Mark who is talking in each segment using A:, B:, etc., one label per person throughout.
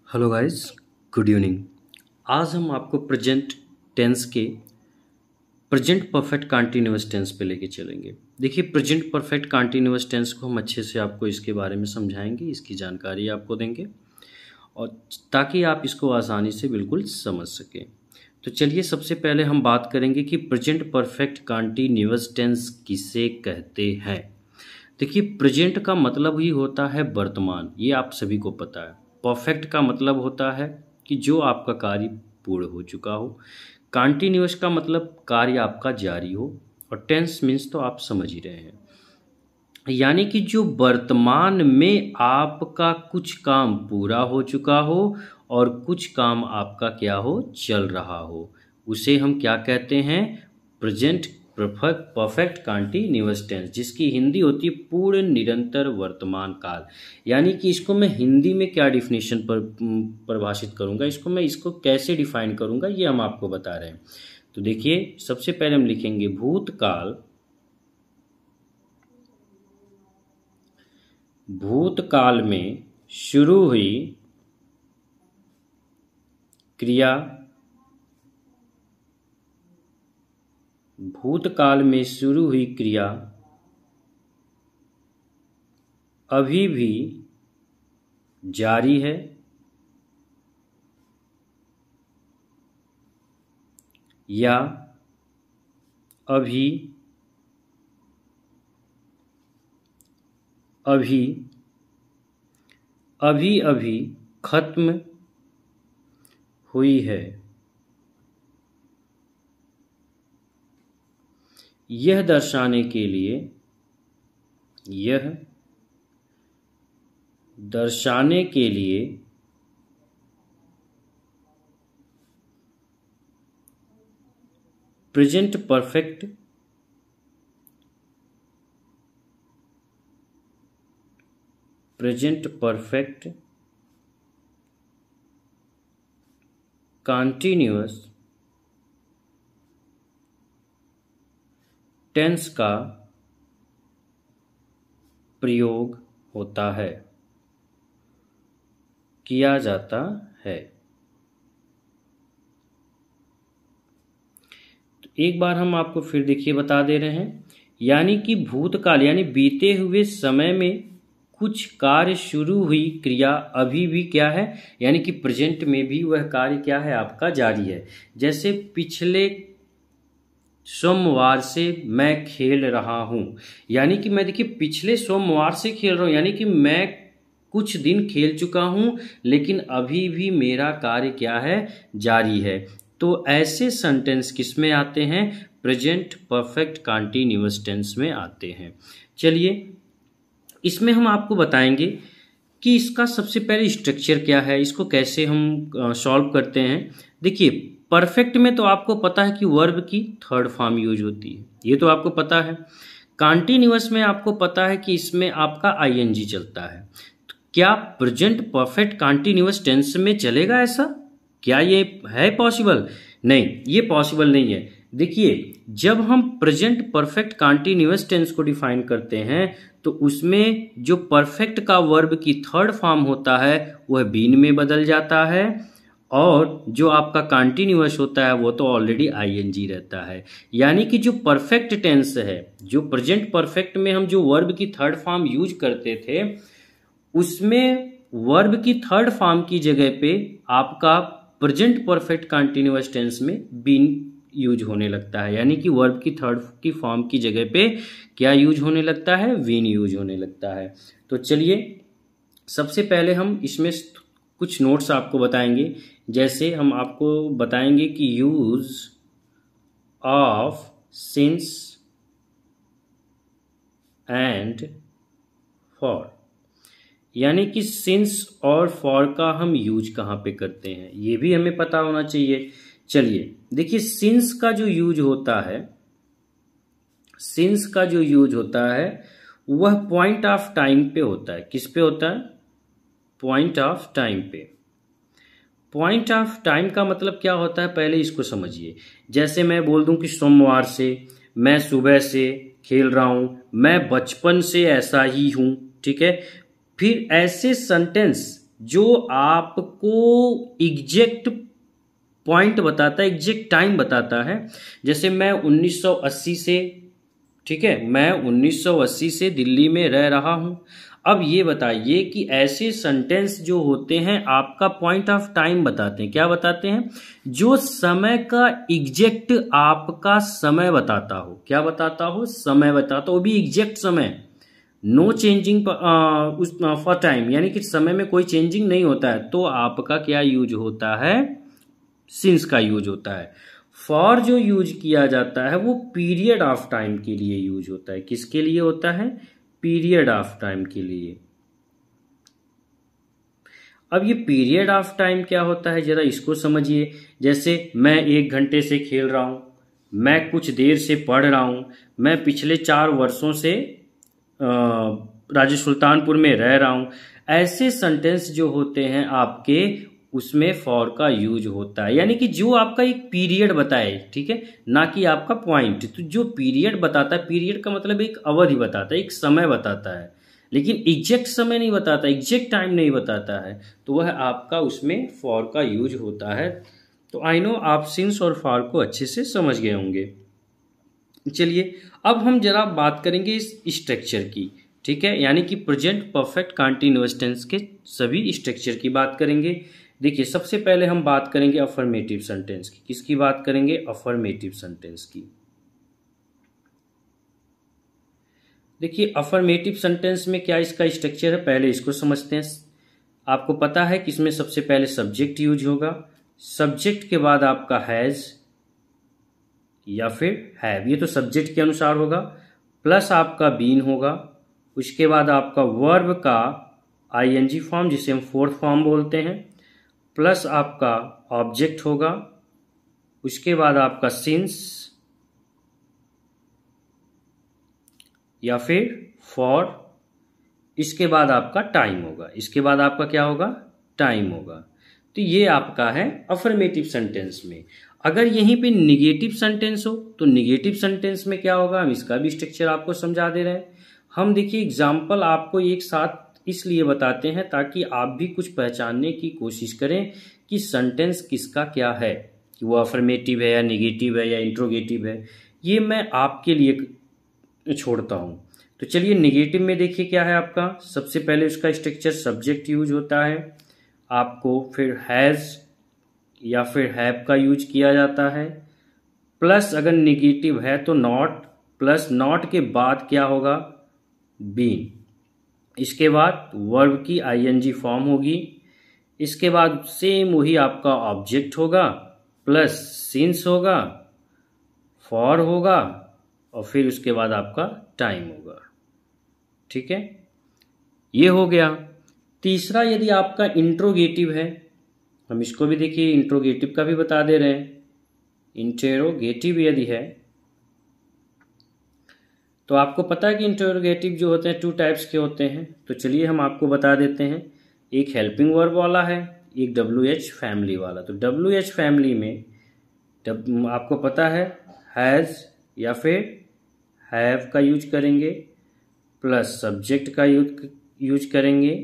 A: Hello guys, good evening. आज हम आपको प्रेजेंट टेंस के प्रेजेंट परफेक्ट कंटीन्यूअस टेंस पे लेके चलेंगे। देखिए, प्रेजेंट परफेक्ट कंटीन्यूअस टेंस को हम अच्छे से आपको इसके बारे में समझाएंगे, इसकी जानकारी आपको देंगे और ताकि आप इसको आसानी से बिल्कुल समझ सकें। तो चलिए, सबसे पहले हम बात करेंगे कि प्रेजेंट परफेक्ट कंटीन्यूअस टेंस किसे कहते हैं। देखिए, प्रेजेंट का मतलब ही होता है वर्तमान, ये आप सभी को पता है। परफेक्ट का मतलब होता है कि जो आपका कार्य पूर्ण हो चुका हो। कंटिन्यूअस का मतलब कार्य आपका जारी हो, और टेंस मीन्स तो आप समझ ही रहे हैं, यानी कि जो वर्तमान में आपका कुछ काम पूरा हो चुका हो और कुछ काम आपका क्या हो, चल रहा हो, उसे हम क्या कहते हैं, प्रेजेंट परफेक्ट कंटीन्यूअस टेंस, जिसकी हिंदी होती है पूर्ण निरंतर वर्तमान काल। यानी कि इसको मैं हिंदी में क्या डिफिनेशन पर परिभाषित करूंगा, इसको कैसे डिफाइन करूंगा, ये हम आपको बता रहे हैं। तो देखिए, सबसे पहले हम लिखेंगे भूतकाल। भूतकाल में शुरू हुई क्रिया, भूतकाल में शुरू हुई क्रिया अभी भी जारी है या अभी अभी खत्म हुई है। यह दर्शाने के लिए प्रेजेंट परफेक्ट कंटीन्यूअस टेंस का प्रयोग होता है, किया जाता है। तो एक बार हम आपको फिर देखिए बता दे रहे हैं, यानी कि भूतकाल यानी बीते हुए समय में कुछ कार्य शुरू हुई क्रिया अभी भी क्या है, यानी कि प्रेजेंट में भी वह कार्य क्या है, आपका जारी है। जैसे पिछले सोमवार से मैं खेल रहा हूं, यानी कि मैं देखिए पिछले सोमवार से खेल रहा हूं, यानी कि मैं कुछ दिन खेल चुका हूं, लेकिन अभी भी मेरा कार्य क्या है, जारी है। तो ऐसे सेंटेंस किस में आते हैं, प्रेजेंट परफेक्ट कंटीन्यूअस टेंस में आते हैं। चलिए, इसमें हम आपको बताएंगे कि इसका सबसे पहले स्ट्रक्चर क्या है, इसको कैसे हम सॉल्व करते हैं। देखिए, परफेक्ट में तो आपको पता है कि वर्ब की थर्ड फॉर्म यूज होती है, ये तो आपको पता है। कंटीन्यूअस में आपको पता है कि इसमें आपका आईएनजी चलता है। तो क्या प्रेजेंट परफेक्ट कंटीन्यूअस टेंस में चलेगा ऐसा? क्या ये है पॉसिबल? नहीं, ये पॉसिबल नहीं है। देखिए, जब हम प्रेजेंट परफेक्ट कंटीन्यूअस टेंस को डिफाइन करते हैं तो उसमें जो परफेक्ट का वर्ब की थर्ड फॉर्म होता है वह बीन में बदल जाता है, और जो आपका कंटीन्यूअस होता है वो तो ऑलरेडी आईएनजी रहता है। यानी कि जो परफेक्ट टेंस है, जो प्रेजेंट परफेक्ट में हम जो वर्ब की थर्ड फॉर्म यूज करते थे, उसमें वर्ब की थर्ड फॉर्म की जगह पे आपका प्रेजेंट परफेक्ट कंटीन्यूअस टेंस में बीन यूज होने लगता है, यानी कि वर्ब की थर्ड की फॉर्म की जगह पे क्या यूज होने लगता है, बीन यूज होने लगता है। तो चलिए, सबसे पहले हम इसमें कुछ नोट्स आपको बताएंगे। जैसे हम आपको बताएंगे कि use of since and for, यानी कि सिंस और फॉर का हम यूज कहाँ पे करते हैं, ये भी हमें पता होना चाहिए। चलिए देखिए, सिंस का जो यूज होता है वह पॉइंट ऑफ टाइम पे होता है। किस पे होता है? पॉइंट ऑफ टाइम पे। पॉइंट ऑफ टाइम का मतलब क्या होता है, पहले इसको समझिए। जैसे मैं बोल दूं कि सोमवार से, मैं सुबह से खेल रहा हूं, मैं बचपन से ऐसा ही हूं, ठीक है। फिर ऐसे सेंटेंस जो आपको एग्जैक्ट पॉइंट बताता है, एग्जैक्ट टाइम बताता है। जैसे मैं 1980 से, ठीक है, मैं 1980 से दिल्ली में रह रहा हूं। अब ये बताइए कि ऐसे सेंटेंस जो होते हैं आपका पॉइंट ऑफ टाइम बताते हैं। क्या बताते हैं? जो समय का एग्जैक्ट आपका समय बताता हो। क्या बताता हो? समय बताता हो, वो भी एग्जैक्ट समय, नो चेंजिंग उस फॉर टाइम, यानी कि समय में कोई चेंजिंग नहीं होता है, तो आपका क्या यूज होता है? सिंस का यूज होता है। फॉर जो यूज किया जाता है वो पीरियड ऑफ टाइम के लिए यूज होता है। किसके लिए होता है? पीरियड ऑफ टाइम के लिए। अब ये पीरियड ऑफ टाइम क्या होता है, जरा इसको समझिए। जैसे मैं 1 घंटे से खेल रहा हूं, मैं कुछ देर से पढ़ रहा हूं, मैं पिछले 4 वर्षों से राजे सुल्तानपुर में रह रहा हूं। ऐसे सेंटेंस जो होते हैं आपके, उसमें फॉर का यूज होता है, यानी कि जो आपका एक पीरियड बताए, ठीक है, ना कि आपका पॉइंट। तो जो पीरियड बताता है, पीरियड का मतलब एक अवधि बताता है, एक समय बताता है, लेकिन एग्जैक्ट समय नहीं बताता, एग्जैक्ट टाइम नहीं बताता है, तो वह आपका उसमें फॉर का यूज होता है। तो आई नो आप सिंस और फॉर को अच्छे से समझ गए होंगे। चलिए अब हम जरा बात करेंगे इस स्ट्रक्चर की, ठीक है, यानी कि प्रेजेंट परफेक्ट कंटीन्यूअस टेंस के सभी स्ट्रक्चर की बात करेंगे। देखिए सबसे पहले हम बात करेंगे अफर्मेटिव सेंटेंस की। किसकी बात करेंगे? अफर्मेटिव सेंटेंस की। देखिए अफर्मेटिव सेंटेंस में क्या इसका स्ट्रक्चर है, पहले इसको समझते हैं। आपको पता है कि इसमें सबसे पहले सब्जेक्ट यूज होगा, सब्जेक्ट के बाद आपका हैज या फिर हैव, ये तो सब्जेक्ट के अनुसार होगा, प्लस आपका बीन होगा, उसके बाद आपका वर्ब का आईएनजी फॉर्म जिसे हम फोर्थ फॉर्म बोलते हैं, प्लस आपका ऑब्जेक्ट होगा, उसके बाद आपका सिंस या फिर फॉर, इसके बाद आपका टाइम होगा, इसके बाद आपका क्या होगा? टाइम होगा। तो ये आपका है अफर्मेटिव सेंटेंस में। अगर यहीं पे निगेटिव सेंटेंस हो तो निगेटिव सेंटेंस में क्या होगा, हम इसका भी स्ट्रक्चर आपको समझा दे रहे हैं। हम देखिए एग्जाम्पल आपको एक साथ इसलिए बताते हैं ताकि आप भी कुछ पहचानने की कोशिश करें कि सेंटेंस किसका क्या है, कि वो अफर्मेटिव है या निगेटिव है या इंट्रोगेटिव है। ये मैं आपके लिए छोड़ता हूं। तो चलिए निगेटिव में देखिए क्या है आपका। सबसे पहले उसका स्ट्रक्चर सब्जेक्ट यूज होता है, आपको फिर हैज या फिर हैव का यूज किया जाता है, प्लस अगर निगेटिव है तो नॉट, प्लस नॉट के बाद क्या होगा? बीन, इसके बाद वर्ब की आईएनजी फॉर्म होगी, इसके बाद सेम वही आपका ऑब्जेक्ट होगा, प्लस सिंस होगा, फॉर होगा, और फिर उसके बाद आपका टाइम होगा। ठीक है, ये हो गया। तीसरा यदि आपका इंट्रोगेटिव है, हम इसको भी देखिए इंट्रोगेटिव का भी बता दे रहे हैं। इंटेरोगेटिव यदि है तो आपको पता है कि इंटेरोगेटिव जो होते हैं 2 टाइप्स के होते हैं, तो चलिए हम आपको बता देते हैं। एक हेल्पिंग वर्ब वाला है, एक WH फैमिली वाला। तो WH फैमिली में आपको पता है हैज या फिर हैव का यूज करेंगे, प्लस सब्जेक्ट का यूज करेंगे,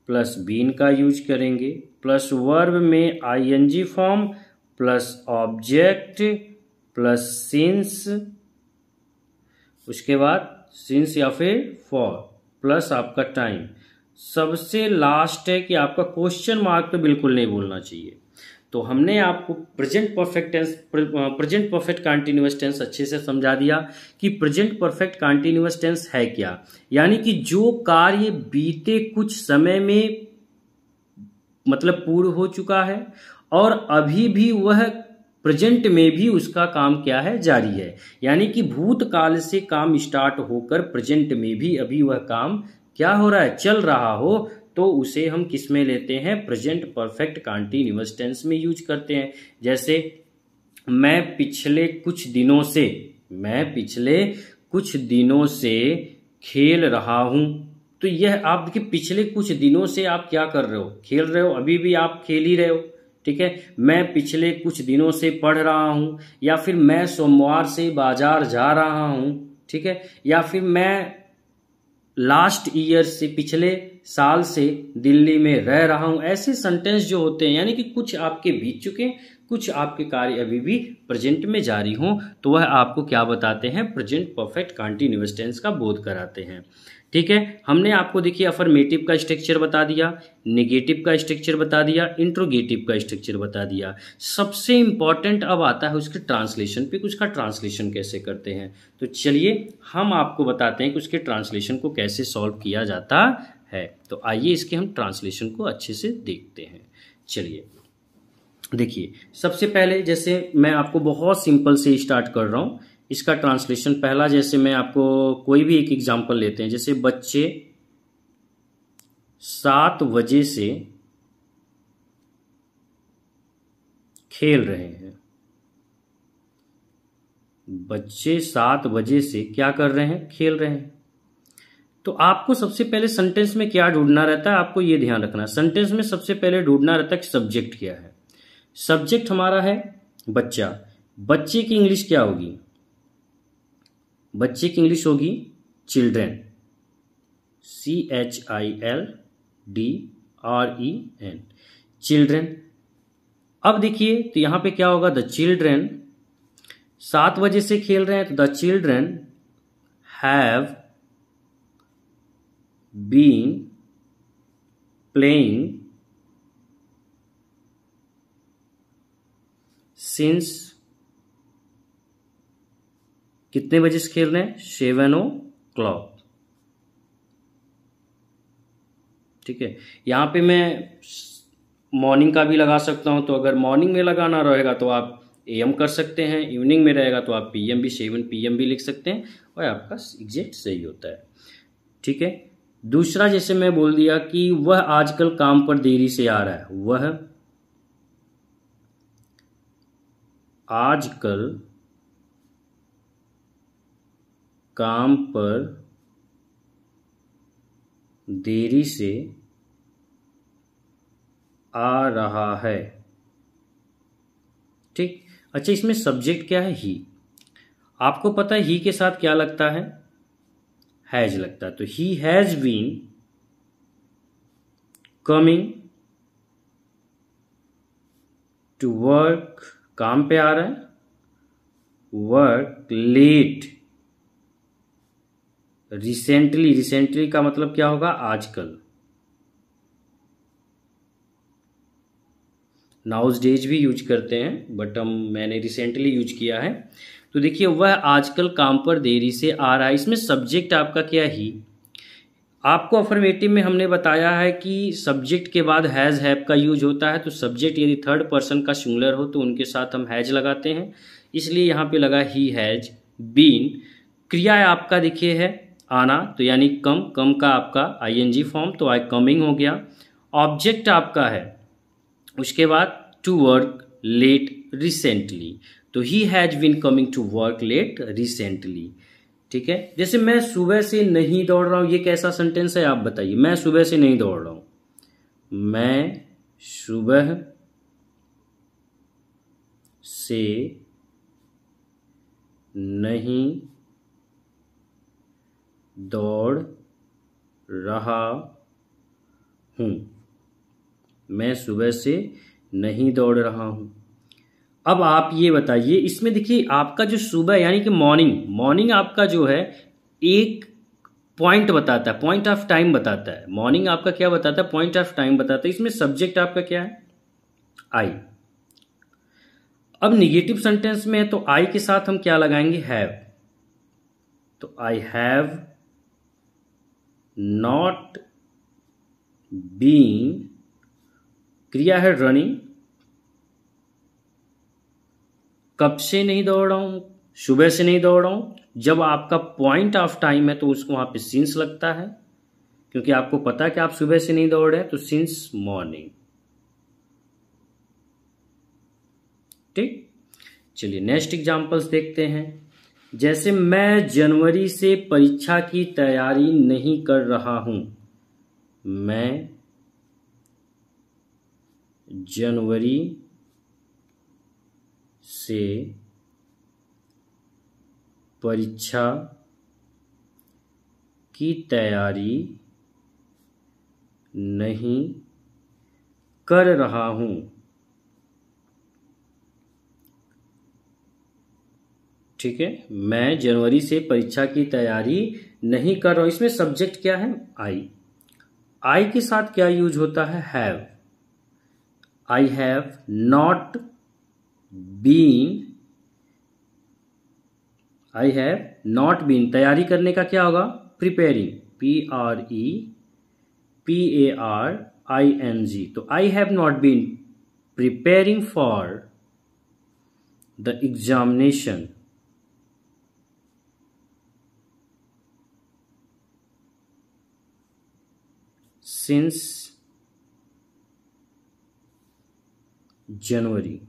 A: प्लस बीन का यूज करेंगे, प्लस वर्ब में I N G form, plus object, plus since, उसके बाद सिंस या फिर फॉर, प्लस आपका टाइम। सबसे लास्ट है कि आपका क्वेश्चन मार्क तो बिल्कुल नहीं बोलना चाहिए। तो हमने आपको प्रेजेंट परफेक्ट कंटीन्यूअस टेंस अच्छे से समझा दिया कि प्रेजेंट परफेक्ट कंटीन्यूअस टेंस है क्या, यानी कि जो कार्य बीते कुछ समय में मतलब पूर्ण हो चुका है और अभी भी वह प्रेजेंट में भी उसका काम क्या है? जारी है। यानी कि भूतकाल से काम स्टार्ट होकर प्रेजेंट में भी अभी वह काम क्या हो रहा है? चल रहा हो, तो उसे हम किस में लेते हैं? प्रेजेंट परफेक्ट कंटीन्यूअस टेंस में यूज करते हैं। जैसे मैं पिछले कुछ दिनों से खेल रहा हूं। तो यह आप देखिए पिछले कुछ दिनों से आप क्या कर रहे हो? खेल रहे हो, अभी भी आप खेल ही रहे हो। ठीक है, मैं पिछले कुछ दिनों से पढ़ रहा हूं, या फिर मैं सोमवार से बाजार जा रहा हूं। ठीक है, या फिर मैं लास्ट ईयर से पिछले साल से दिल्ली में रह रहा हूं। ऐसे सेंटेंस जो होते हैं यानी कि कुछ आपके बीत चुके, कुछ आपके कार्य अभी भी प्रेजेंट में जारी हों, तो वह आपको क्या बताते हैं, प्रेजेंट परफेक्ट कंटीन्यूअस टेंस का बोध कराते हैं। ठीक है, हमने आपको देखिए अफर्मेटिव का स्ट्रक्चर बता दिया, नेगेटिव का स्ट्रक्चर बता दिया, इंट्रोगेटिव का स्ट्रक्चर बता दिया। सबसे इंपॉर्टेंट अब आता है उसके ट्रांसलेशन पे, उसका ट्रांसलेशन कैसे करते हैं। तो चलिए हम आपको बताते हैं कि उसके ट्रांसलेशन को कैसे सॉल्व किया जाता है। तो आइए इसके हम ट्रांसलेशन को अच्छे से देखते हैं। चलिए देखिए, सबसे पहले जैसे मैं आपको बहुत सिंपल से स्टार्ट कर रहा हूं इसका ट्रांसलेशन। पहला जैसे मैं आपको कोई भी एक एग्जांपल लेते हैं, जैसे बच्चे 7 बजे से खेल रहे हैं। बच्चे 7 बजे से क्या कर रहे हैं, खेल रहे हैं। तो आपको सबसे पहले सेंटेंस में क्या ढूंढना रहता है, आपको यह ध्यान रखना, सेंटेंस में सबसे पहले ढूंढना रहता है कि सब्जेक्ट क्या है। सब्जेक्ट हमारा है बच्चा। बच्चे की इंग्लिश क्या होगी, बच्चे की इंग्लिश होगी चिल्ड्रेन, CHILDREN, चिल्ड्रेन। अब देखिए तो यहां पे क्या होगा, द चिल्ड्रेन 7 बजे से खेल रहे हैं, तो the children have been playing since, कितने बजे से खेल रहे हैं, 7 o'clock। ठीक है, यहां पे मैं मॉर्निंग का भी लगा सकता हूं, तो अगर मॉर्निंग में लगाना रहेगा तो आप AM कर सकते हैं, इवनिंग में रहेगा तो आप PM भी 7 PM भी लिख सकते हैं, और आपका एग्जैक्ट सही होता है। ठीक है, दूसरा जैसे मैं बोल दिया कि वह आजकल काम पर देरी से आ रहा है, वह आजकल काम पर देरी से आ रहा है। ठीक, अच्छा इसमें सब्जेक्ट क्या है, ही। आपको पता है ही के साथ क्या लगता है, हैज लगता है। तो he has been coming to work, काम पे आ रहा है, वर्क लेट रिसेंटली, रिसेंटली का मतलब क्या होगा, आजकल। नाउज डेज भी यूज करते हैं, बट मैंने रिसेंटली यूज किया है। तो देखिए वह आजकल काम पर देरी से आ रहा है, इसमें सब्जेक्ट आपका क्या, ही। आपको अफर्मेटिव में हमने बताया है कि सब्जेक्ट के बाद हैज हैव का यूज होता है। तो सब्जेक्ट यदि थर्ड पर्सन का सिंगुलर हो तो उनके साथ हम हैज लगाते हैं, इसलिए यहां पे लगा ही हैज बीन। क्रिया आपका देखिए है आना, तो यानी कम, कम का आपका ING फॉर्म, तो आई कमिंग हो गया। ऑब्जेक्ट आपका है उसके बाद टू वर्क लेट रिसेंटली, तो he has been coming to work late recently. ठीक है, जैसे मैं सुबह से नहीं दौड़ रहा हूं, ये कैसा सेंटेंस है आप बताइए। मैं सुबह से नहीं दौड़ रहा हूं, मैं सुबह से नहीं दौड़ रहा हूं, मैं सुबह से नहीं दौड़ रहा हूं। अब आप ये बताइए, इसमें देखिए आपका जो सुबह यानी कि मॉर्निंग, मॉर्निंग आपका जो है एक पॉइंट बताता है, पॉइंट ऑफ टाइम बताता है। मॉर्निंग आपका क्या बताता है, पॉइंट ऑफ टाइम बताता है। इसमें सब्जेक्ट आपका क्या है, आई। अब निगेटिव सेंटेंस में है तो आई के साथ हम क्या लगाएंगे, हैव। तो आई हैव नॉट बीन, क्रिया है रनिंग, कब से नहीं दौड़ रहा हूं, सुबह से नहीं दौड़ रहा हूं। जब आपका पॉइंट ऑफ टाइम है तो उसको वहां पे सिंस लगता है, क्योंकि आपको पता है कि आप सुबह से नहीं दौड़ रहे हैं, तो सिंस मॉर्निंग। ठीक, चलिए नेक्स्ट एग्जांपल्स देखते हैं। जैसे मैं जनवरी से परीक्षा की तैयारी नहीं कर रहा हूं, मैं जनवरी से परीक्षा की तैयारी नहीं कर रहा हूं। ठीक है, मैं जनवरी से परीक्षा की तैयारी नहीं कर रहा हूं। इसमें सब्जेक्ट क्या है? आई के साथ क्या यूज होता है? Have. I have not been, I have not been, तैयारी करने का क्या होगा? Preparing, PREPARING। तो I have not been preparing for the examination since January.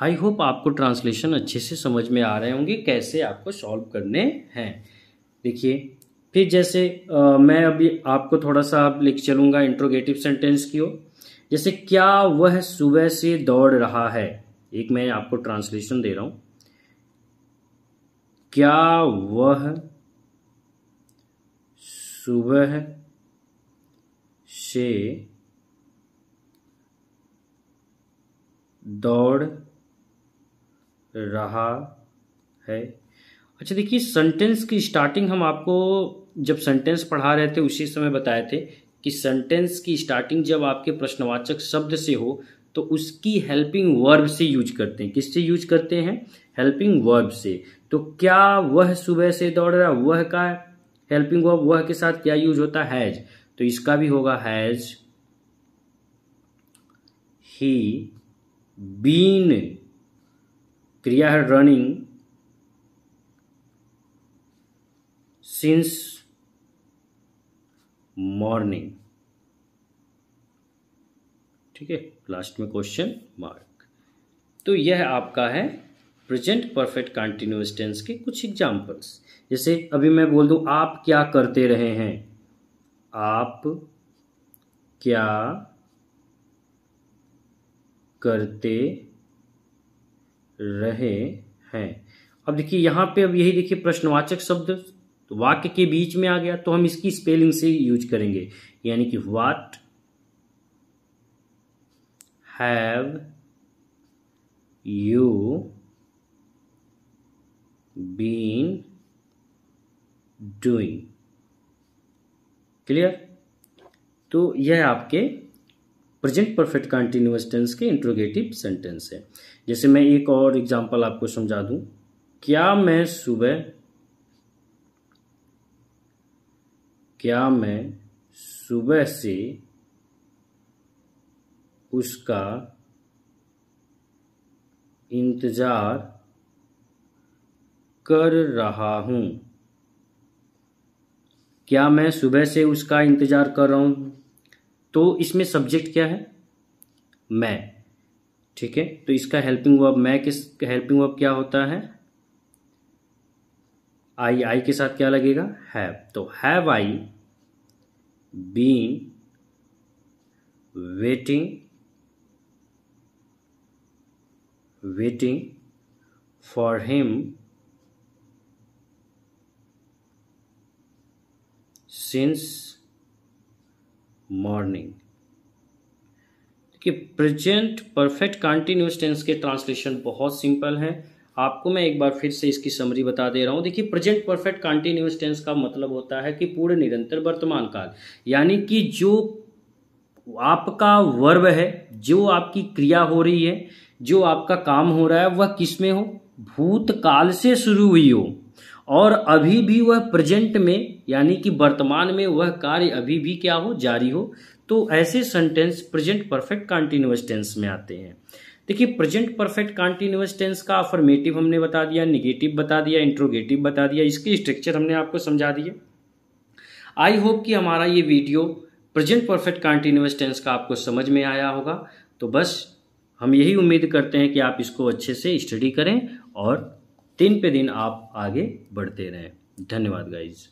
A: I hope आपको ट्रांसलेशन अच्छे से समझ में आ रहे होंगे, कैसे आपको सॉल्व करने हैं। देखिए, फिर जैसे मैं अभी आपको थोड़ा सा अब लिख चलूंगा इंट्रोगेटिव सेंटेंस की ओर। जैसे क्या वह सुबह से दौड़ रहा है, एक मैं आपको ट्रांसलेशन दे रहा हूं। क्या वह सुबह से दौड़ रहा है। अच्छा देखिए, सेंटेंस की स्टार्टिंग हम आपको जब सेंटेंस पढ़ा रहे थे उसी समय बताए थे कि सेंटेंस की स्टार्टिंग जब आपके प्रश्नवाचक शब्द से हो तो उसकी हेल्पिंग वर्ब से यूज करते हैं। किससे यूज करते हैं? हेल्पिंग वर्ब से। तो क्या वह सुबह से दौड़ रहा, वह का हेल्पिंग वर्ब वह के साथ क्या यूज होता है? हैज। तो इसका भी होगा हैज ही बीन, क्रिया है रनिंग, सिंस मॉर्निंग। ठीक है, लास्ट में क्वेश्चन मार्क। तो यह आपका है प्रेजेंट परफेक्ट कंटीन्यूअस टेंस के कुछ एग्जांपल्स। जैसे अभी मैं बोल दूं आप क्या करते रहे हैं, आप क्या करते रहे हैं। अब देखिए यहां पे, अब यही देखिए प्रश्नवाचक शब्द तो वाक्य के बीच में आ गया, तो हम इसकी स्पेलिंग से यूज करेंगे, यानी कि what have you been doing. Clear? तो यह आपके प्रेजेंट परफेक्ट कंटीन्यूअस टेंस के इंट्रोगेटिव सेंटेंस है। जैसे मैं एक और एग्जांपल आपको समझा दूं, क्या मैं सुबह से उसका इंतजार कर रहा हूं। क्या मैं सुबह से उसका इंतजार कर रहा हूं, तो इसमें सब्जेक्ट क्या है? मैं। ठीक है, तो इसका हेल्पिंग वर्ब, मैं किस हेल्पिंग वर्ब क्या होता है? आई के साथ क्या लगेगा? हैव। तो have I been waiting for him since morning. देखिए, प्रेजेंट परफेक्ट कंटीन्यूअस टेंस के ट्रांसलेशन बहुत सिंपल है। आपको मैं एक बार फिर से इसकी समरी बता दे रहा हूं। देखिए, प्रेजेंट परफेक्ट कंटीन्यूअस टेंस का मतलब होता है कि पूर्ण निरंतर वर्तमान काल, यानी कि जो आपका वर्ब है, जो आपकी क्रिया हो रही है, जो आपका काम हो रहा है, वह किस में हो? भूतकाल से शुरू हुई हो और अभी भी वह प्रेजेंट में, यानी कि वर्तमान में वह कार्य अभी भी क्या हो? जारी हो। तो ऐसे sentence present perfect continuous tense में आते हैं। देखिए, प्रेजेंट परफेक्ट कंटीन्यूअस टेंस का अफर्मेटिव हमने बता दिया, निगेटिव बता दिया, इंट्रोगेटिव बता दिया, इसके स्ट्रक्चर हमने आपको समझा दिए। आई होप कि हमारा ये video present perfect continuous tense का आपको समझ में आया होगा। तो बस हम यही उम्मीद करते हैं कि आप इसको अच्छे से स्टडी करें और दिन पे दिन आप आगे बढ़ते रहें। धन्यवाद गाइज।